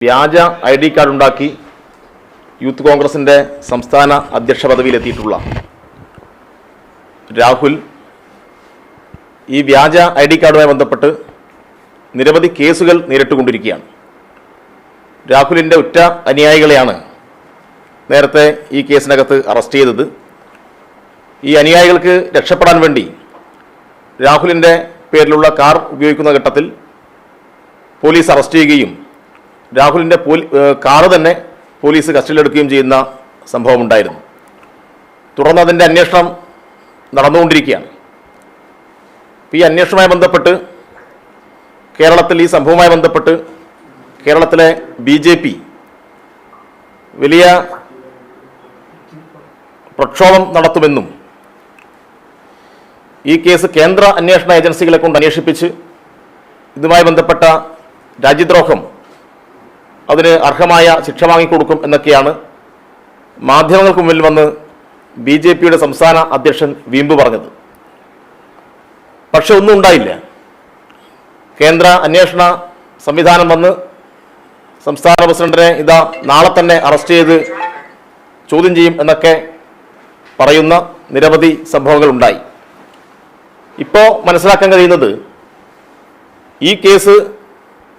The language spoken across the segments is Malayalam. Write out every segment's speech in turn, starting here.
വ്യാജ ID കാർഡ് ഉണ്ടാക്കി യൂത്ത് കോൺഗ്രസിൻ്റെ സംസ്ഥാന അധ്യക്ഷ പദവിയിലെത്തിയിട്ടുള്ള രാഹുൽ ഈ വ്യാജ ID കാർഡുമായി ബന്ധപ്പെട്ട് നിരവധി കേസുകൾ നേരിട്ടുകൊണ്ടിരിക്കുകയാണ്. രാഹുലിൻ്റെ ഉറ്റ അനുയായികളെയാണ് നേരത്തെ ഈ കേസിനകത്ത് അറസ്റ്റ് ചെയ്തത്. ഈ അനുയായികൾക്ക് രക്ഷപ്പെടാൻ വേണ്ടി രാഹുലിൻ്റെ പേരിലുള്ള കാർ ഉപയോഗിക്കുന്ന ഘട്ടത്തിൽ പോലീസ് അറസ്റ്റ് ചെയ്യുകയും രാഹുലിൻ്റെ കാറ് തന്നെ പോലീസ് കസ്റ്റഡിയിലെടുക്കുകയും ചെയ്യുന്ന സംഭവമുണ്ടായിരുന്നു. തുടർന്ന് അതിൻ്റെ അന്വേഷണം നടന്നുകൊണ്ടിരിക്കുകയാണ്. ഈ അന്വേഷണവുമായി ബന്ധപ്പെട്ട് കേരളത്തിൽ ഈ സംഭവവുമായി ബന്ധപ്പെട്ട് കേരളത്തിലെ BJP വലിയ പ്രക്ഷോഭം നടത്തുമെന്നും ഈ കേസ് കേന്ദ്ര അന്വേഷണ ഏജൻസികളെ കൊണ്ട് അന്വേഷിപ്പിച്ച് ഇതുമായി ബന്ധപ്പെട്ട രാജ്യദ്രോഹം അതിന് അർഹമായ ശിക്ഷ വാങ്ങിക്കൊടുക്കും എന്നൊക്കെയാണ് മാധ്യമങ്ങൾക്ക് മുന്നിൽ വന്ന് BJPയുടെ സംസ്ഥാന അധ്യക്ഷൻ വീമ്പ് പറഞ്ഞത്. പക്ഷെ ഒന്നും ഉണ്ടായില്ല. കേന്ദ്ര അന്വേഷണ സംവിധാനം വന്ന് സംസ്ഥാന പ്രസിഡന്റിനെ ഇതാ നാളെ തന്നെ അറസ്റ്റ് ചെയ്ത് ചോദ്യം ചെയ്യും എന്നൊക്കെ പറയുന്ന നിരവധി സംഭവങ്ങൾ ഉണ്ടായി. ഇപ്പോൾ മനസ്സിലാക്കാൻ കഴിയുന്നത് ഈ കേസ്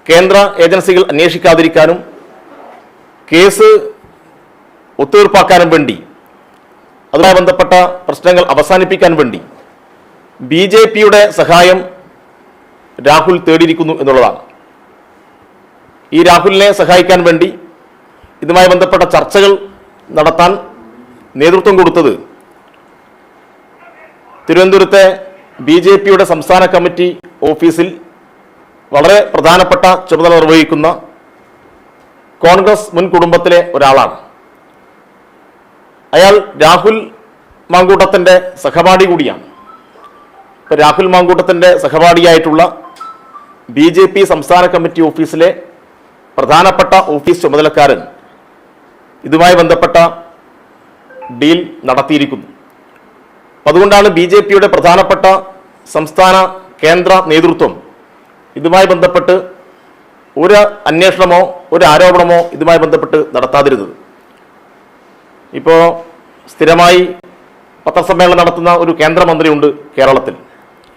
കേന്ദ്ര ഏജൻസികൾ അന്വേഷിക്കാതിരിക്കാനും കേസ് ഒത്തുതീർപ്പാക്കാനും വേണ്ടി അതുമായി ബന്ധപ്പെട്ട പ്രശ്നങ്ങൾ അവസാനിപ്പിക്കാൻ വേണ്ടി BJPയുടെ സഹായം രാഹുൽ തേടിയിരിക്കുന്നു എന്നുള്ളതാണ്. ഈ രാഹുലിനെ സഹായിക്കാൻ വേണ്ടി ഇതുമായി ബന്ധപ്പെട്ട ചർച്ചകൾ നടത്താൻ നേതൃത്വം കൊടുത്തത് തിരുവനന്തപുരത്തെ BJPയുടെ സംസ്ഥാന കമ്മിറ്റി ഓഫീസിൽ വളരെ പ്രധാനപ്പെട്ട ചുമതല നിർവഹിക്കുന്ന കോൺഗ്രസ് മുൻ കുടുംബത്തിലെ ഒരാളാണ്. അയാൾ രാഹുൽ മാങ്കൂട്ടത്തിൻ്റെ സഹപാഠി കൂടിയാണ്. രാഹുൽ മാങ്കൂട്ടത്തിൻ്റെ സഹപാഠിയായിട്ടുള്ള BJP സംസ്ഥാന കമ്മിറ്റി ഓഫീസിലെ പ്രധാനപ്പെട്ട ഓഫീസ് ചുമതലക്കാരൻ ഇതുമായി ബന്ധപ്പെട്ട ഡീൽ നടത്തിയിരിക്കുന്നു. അതുകൊണ്ടാണ് BJPയുടെ പ്രധാനപ്പെട്ട സംസ്ഥാന കേന്ദ്ര നേതൃത്വം ഇതുമായി ബന്ധപ്പെട്ട് ഒരു അന്വേഷണമോ ഒരു ആരോപണമോ ഇതുമായി ബന്ധപ്പെട്ട് നടത്താതിരുന്നത്. ഇപ്പോൾ സ്ഥിരമായി പത്രസമ്മേളനം നടത്തുന്ന ഒരു കേന്ദ്രമന്ത്രിയുണ്ട് കേരളത്തിൽ,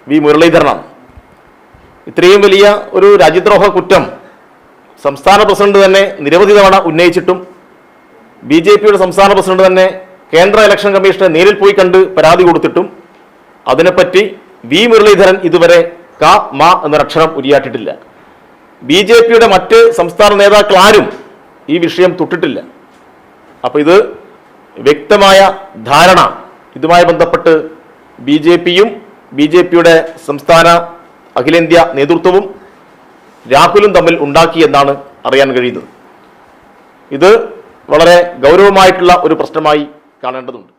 V. മുരളീധരനാണ്. ഇത്രയും വലിയ ഒരു രാജ്യദ്രോഹ കുറ്റം സംസ്ഥാന പ്രസിഡന്റ് തന്നെ നിരവധി തവണ ഉന്നയിച്ചിട്ടും BJPയുടെ സംസ്ഥാന പ്രസിഡന്റ് തന്നെ കേന്ദ്ര ഇലക്ഷൻ കമ്മീഷനെ നേരിൽ പോയി കണ്ട് പരാതി കൊടുത്തിട്ടും അതിനെപ്പറ്റി V. മുരളീധരൻ ഇതുവരെ എന്നൊരക്ഷരം ഉരിയാട്ടിട്ടില്ല. BJPയുടെ മറ്റ് സംസ്ഥാന നേതാക്കൾ ആരും ഈ വിഷയം തൊട്ടിട്ടില്ല. അപ്പോൾ ഇത് വ്യക്തമായ ധാരണ ഇതുമായി ബന്ധപ്പെട്ട് BJPയും BJPയുടെ സംസ്ഥാന അഖിലേന്ത്യാ നേതൃത്വവും രാഹുലും തമ്മിൽ ഉണ്ടാക്കിയെന്നാണ് അറിയാൻ കഴിയുന്നത്. ഇത് വളരെ ഗൗരവമായിട്ടുള്ള ഒരു പ്രശ്നമായി കാണേണ്ടതുണ്ട്.